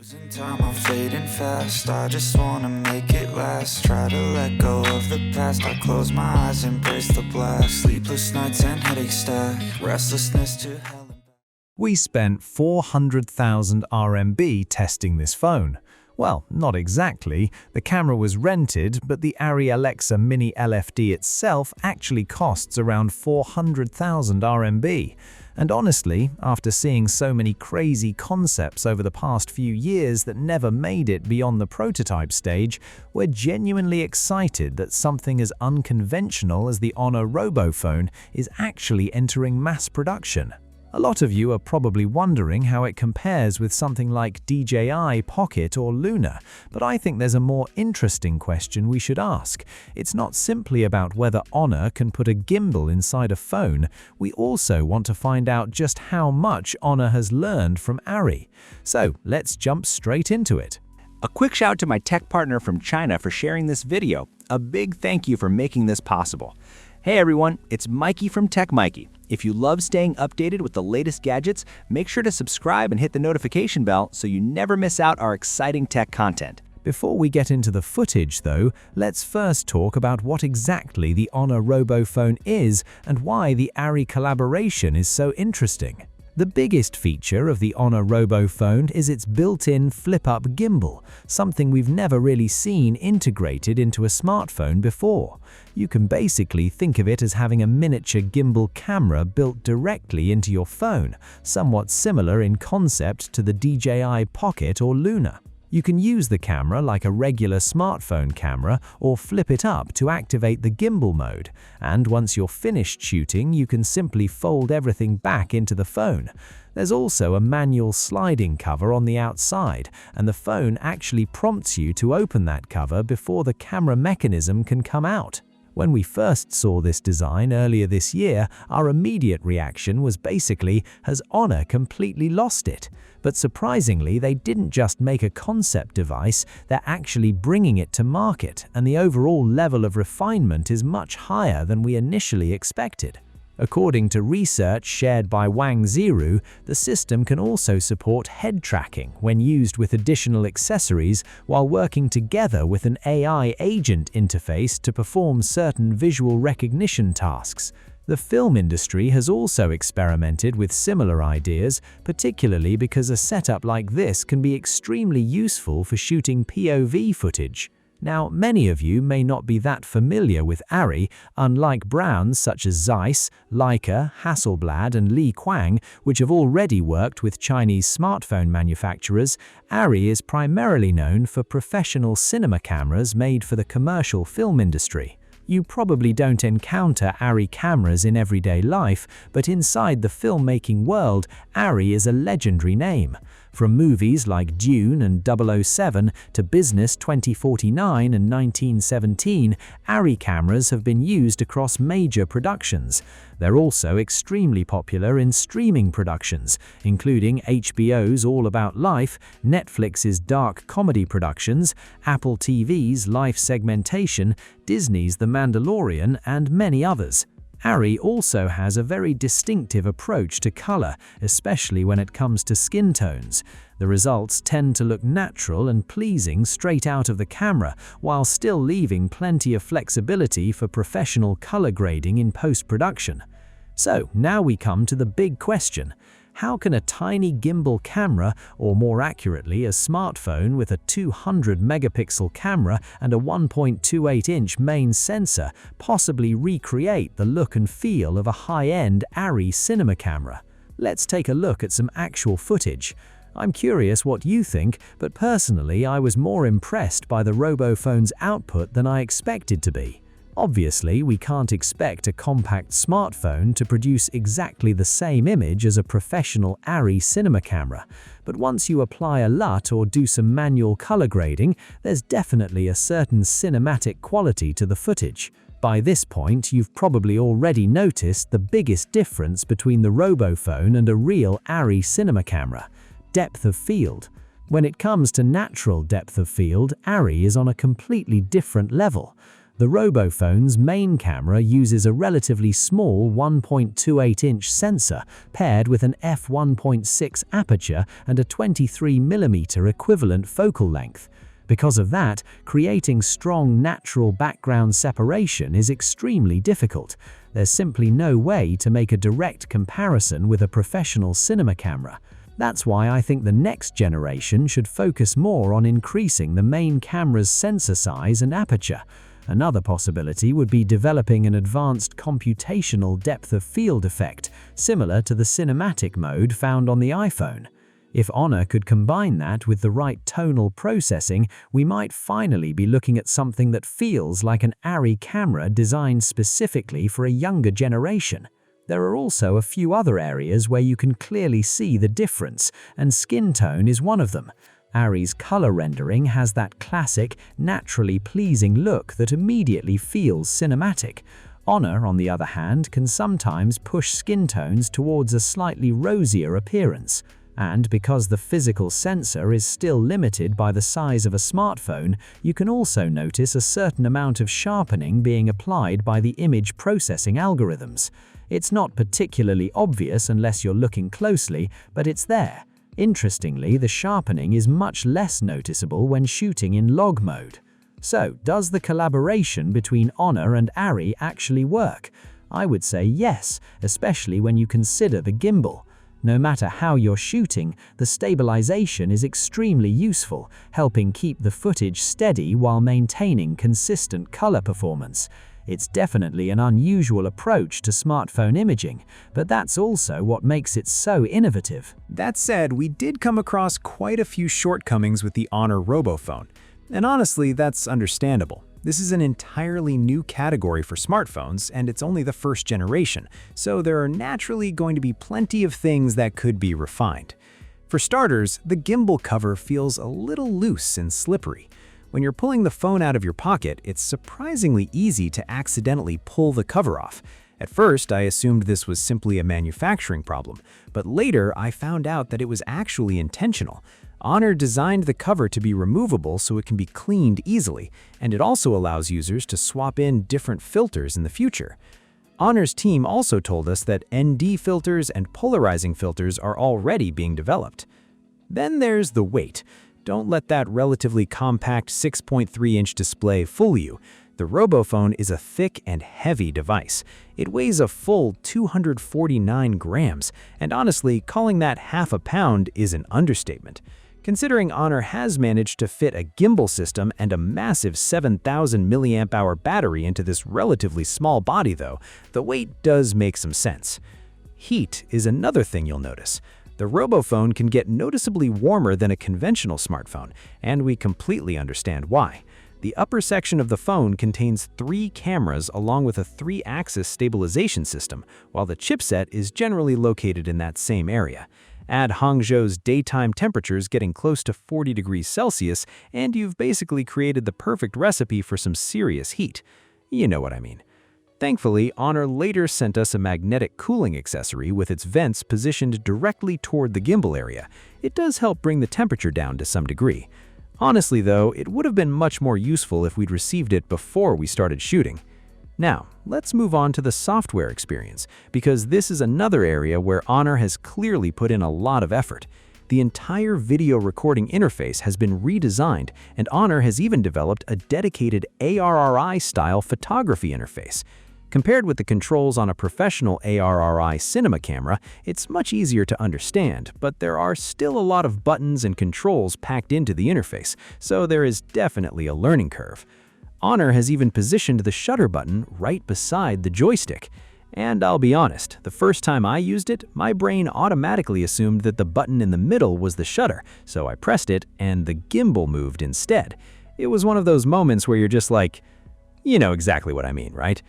Losing time, I'm fading fast. I just wanna make it last. Try to let go of the past. I close my eyes, embrace the blast. Sleepless nights and headache stack. Restlessness to hell and back. We spent 400,000 RMB testing this phone. Well, not exactly. The camera was rented, but the ARRI Alexa Mini LFD itself actually costs around 400,000 RMB. And honestly, after seeing so many crazy concepts over the past few years that never made it beyond the prototype stage, we're genuinely excited that something as unconventional as the Honor RoboPhone is actually entering mass production. A lot of you are probably wondering how it compares with something like DJI Pocket or Luna, but I think there's a more interesting question we should ask. It's not simply about whether Honor can put a gimbal inside a phone. We also want to find out just how much Honor has learned from ARRI. So let's jump straight into it. A quick shout out to my tech partner from China for sharing this video. A big thank you for making this possible. Hey everyone, it's Maiky from techmaiky. If you love staying updated with the latest gadgets, make sure to subscribe and hit the notification bell so you never miss out our exciting tech content. Before we get into the footage though, let's first talk about what exactly the Honor RoboPhone is and why the ARRI collaboration is so interesting. The biggest feature of the Honor RoboPhone is its built-in flip-up gimbal, something we've never really seen integrated into a smartphone before. You can basically think of it as having a miniature gimbal camera built directly into your phone, somewhat similar in concept to the DJI Pocket or Luna. You can use the camera like a regular smartphone camera or flip it up to activate the gimbal mode, and once you're finished shooting, you can simply fold everything back into the phone. There's also a manual sliding cover on the outside, and the phone actually prompts you to open that cover before the camera mechanism can come out. When we first saw this design earlier this year, our immediate reaction was basically, has Honor completely lost it? But surprisingly, they didn't just make a concept device, they're actually bringing it to market, and the overall level of refinement is much higher than we initially expected. According to research shared by Wang Ziru, the system can also support head tracking when used with additional accessories while working together with an AI agent interface to perform certain visual recognition tasks. The film industry has also experimented with similar ideas, particularly because a setup like this can be extremely useful for shooting POV footage. Now, many of you may not be that familiar with ARRI, unlike brands such as Zeiss, Leica, Hasselblad, and Li Kuang, which have already worked with Chinese smartphone manufacturers. ARRI is primarily known for professional cinema cameras made for the commercial film industry. You probably don't encounter ARRI cameras in everyday life, but inside the filmmaking world, ARRI is a legendary name. From movies like Dune and 007 to Business 2049 and 1917, ARRI cameras have been used across major productions. They're also extremely popular in streaming productions, including HBO's All About Life, Netflix's dark comedy productions, Apple TV's life segmentation, Disney's The Mandalorian, and many others. ARRI also has a very distinctive approach to color, especially when it comes to skin tones. The results tend to look natural and pleasing straight out of the camera, while still leaving plenty of flexibility for professional color grading in post-production. So now we come to the big question. How can a tiny gimbal camera, or more accurately a smartphone with a 200-megapixel camera and a 1.28-inch main sensor, possibly recreate the look and feel of a high-end ARRI cinema camera? Let's take a look at some actual footage. I'm curious what you think, but personally I was more impressed by the RoboPhone's output than I expected to be. Obviously, we can't expect a compact smartphone to produce exactly the same image as a professional ARRI cinema camera, but once you apply a LUT or do some manual color grading, there's definitely a certain cinematic quality to the footage. By this point, you've probably already noticed the biggest difference between the RoboPhone and a real ARRI cinema camera: depth of field. When it comes to natural depth of field, ARRI is on a completely different level. The RoboPhone's main camera uses a relatively small 1.28-inch sensor paired with an f1.6 aperture and a 23mm equivalent focal length. Because of that, creating strong natural background separation is extremely difficult. There's simply no way to make a direct comparison with a professional cinema camera. That's why I think the next generation should focus more on increasing the main camera's sensor size and aperture. Another possibility would be developing an advanced computational depth of field effect, similar to the cinematic mode found on the iPhone. If Honor could combine that with the right tonal processing, we might finally be looking at something that feels like an ARRI camera designed specifically for a younger generation. There are also a few other areas where you can clearly see the difference, and skin tone is one of them. ARRI's color rendering has that classic, naturally pleasing look that immediately feels cinematic. Honor, on the other hand, can sometimes push skin tones towards a slightly rosier appearance. And because the physical sensor is still limited by the size of a smartphone, you can also notice a certain amount of sharpening being applied by the image processing algorithms. It's not particularly obvious unless you're looking closely, but it's there. Interestingly, the sharpening is much less noticeable when shooting in log mode. So, does the collaboration between Honor and ARRI actually work? I would say yes, especially when you consider the gimbal. No matter how you're shooting, the stabilization is extremely useful, helping keep the footage steady while maintaining consistent color performance. It's definitely an unusual approach to smartphone imaging, but that's also what makes it so innovative. That said, we did come across quite a few shortcomings with the Honor RoboPhone. And honestly, that's understandable. This is an entirely new category for smartphones, and it's only the first generation, so there are naturally going to be plenty of things that could be refined. For starters, the gimbal cover feels a little loose and slippery. When you're pulling the phone out of your pocket, it's surprisingly easy to accidentally pull the cover off. At first, I assumed this was simply a manufacturing problem, but later I found out that it was actually intentional. Honor designed the cover to be removable so it can be cleaned easily, and it also allows users to swap in different filters in the future. Honor's team also told us that ND filters and polarizing filters are already being developed. Then there's the weight. Don't let that relatively compact 6.3-inch display fool you. The RoboPhone is a thick and heavy device. It weighs a full 249 grams, and honestly, calling that half a pound is an understatement. Considering Honor has managed to fit a gimbal system and a massive 7,000 mAh battery into this relatively small body though, the weight does make some sense. Heat is another thing you'll notice. The RoboPhone can get noticeably warmer than a conventional smartphone, and we completely understand why. The upper section of the phone contains 3 cameras along with a 3-axis stabilization system, while the chipset is generally located in that same area. Add Hangzhou's daytime temperatures getting close to 40 degrees Celsius, and you've basically created the perfect recipe for some serious heat. You know what I mean. Thankfully, Honor later sent us a magnetic cooling accessory with its vents positioned directly toward the gimbal area. It does help bring the temperature down to some degree. Honestly though, it would have been much more useful if we'd received it before we started shooting. Now, let's move on to the software experience, because this is another area where Honor has clearly put in a lot of effort. The entire video recording interface has been redesigned, and Honor has even developed a dedicated ARRI-style photography interface. Compared with the controls on a professional ARRI cinema camera, it's much easier to understand, but there are still a lot of buttons and controls packed into the interface, so there is definitely a learning curve. Honor has even positioned the shutter button right beside the joystick. And I'll be honest, the first time I used it, my brain automatically assumed that the button in the middle was the shutter, so I pressed it and the gimbal moved instead. It was one of those moments where you're just like, you know exactly what I mean, right?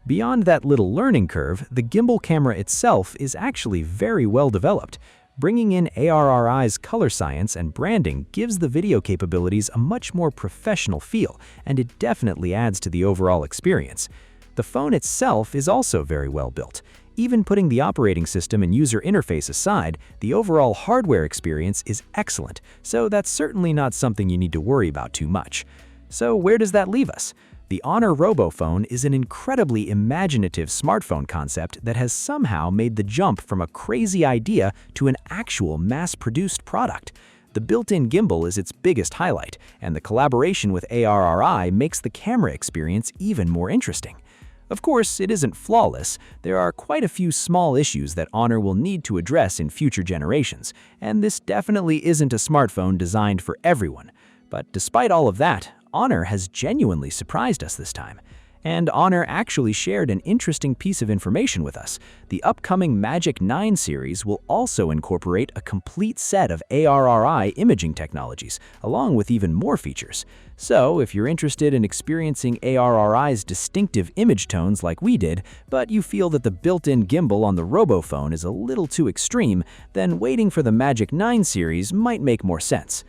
Beyond that little learning curve, the gimbal camera itself is actually very well developed. Bringing in ARRI's color science and branding gives the video capabilities a much more professional feel, and it definitely adds to the overall experience. The phone itself is also very well built. Even putting the operating system and user interface aside, the overall hardware experience is excellent, so that's certainly not something you need to worry about too much. So where does that leave us? The Honor RoboPhone is an incredibly imaginative smartphone concept that has somehow made the jump from a crazy idea to an actual mass-produced product. The built-in gimbal is its biggest highlight, and the collaboration with ARRI makes the camera experience even more interesting. Of course, it isn't flawless. There are quite a few small issues that Honor will need to address in future generations, and this definitely isn't a smartphone designed for everyone. But despite all of that, Honor has genuinely surprised us this time. And Honor actually shared an interesting piece of information with us. The upcoming Magic 9 series will also incorporate a complete set of ARRI imaging technologies, along with even more features. So, if you're interested in experiencing ARRI's distinctive image tones like we did, but you feel that the built-in gimbal on the RoboPhone is a little too extreme, then waiting for the Magic 9 series might make more sense.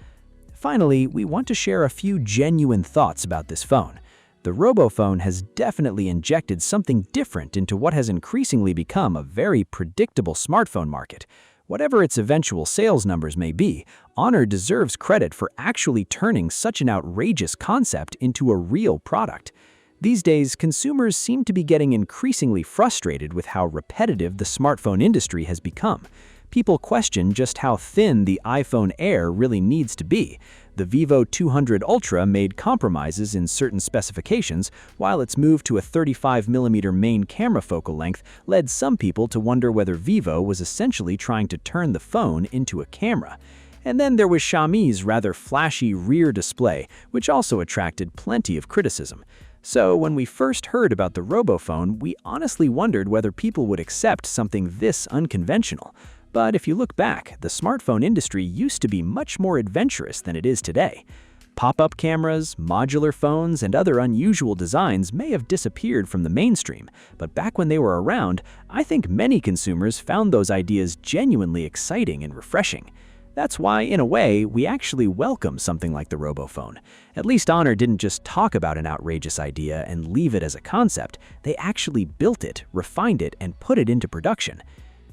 Finally, we want to share a few genuine thoughts about this phone. The RoboPhone has definitely injected something different into what has increasingly become a very predictable smartphone market. Whatever its eventual sales numbers may be, Honor deserves credit for actually turning such an outrageous concept into a real product. These days, consumers seem to be getting increasingly frustrated with how repetitive the smartphone industry has become. People question just how thin the iPhone Air really needs to be. The Vivo 200 Ultra made compromises in certain specifications, while its move to a 35mm main camera focal length led some people to wonder whether Vivo was essentially trying to turn the phone into a camera. And then there was Xiaomi's rather flashy rear display, which also attracted plenty of criticism. So when we first heard about the RoboPhone, we honestly wondered whether people would accept something this unconventional. But if you look back, the smartphone industry used to be much more adventurous than it is today. Pop-up cameras, modular phones, and other unusual designs may have disappeared from the mainstream, but back when they were around, I think many consumers found those ideas genuinely exciting and refreshing. That's why, in a way, we actually welcome something like the RoboPhone. At least Honor didn't just talk about an outrageous idea and leave it as a concept. They actually built it, refined it, and put it into production.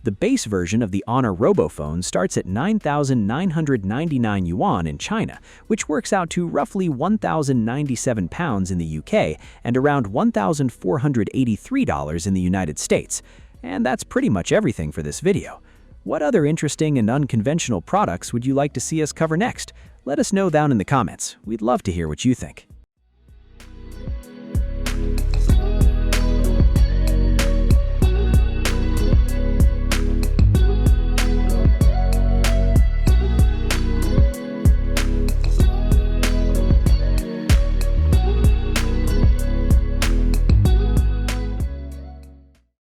The base version of the Honor RoboPhone starts at 9,999 yuan in China, which works out to roughly 1,097 pounds in the UK and around $1,483 in the United States. And that's pretty much everything for this video. What other interesting and unconventional products would you like to see us cover next? Let us know down in the comments. We'd love to hear what you think.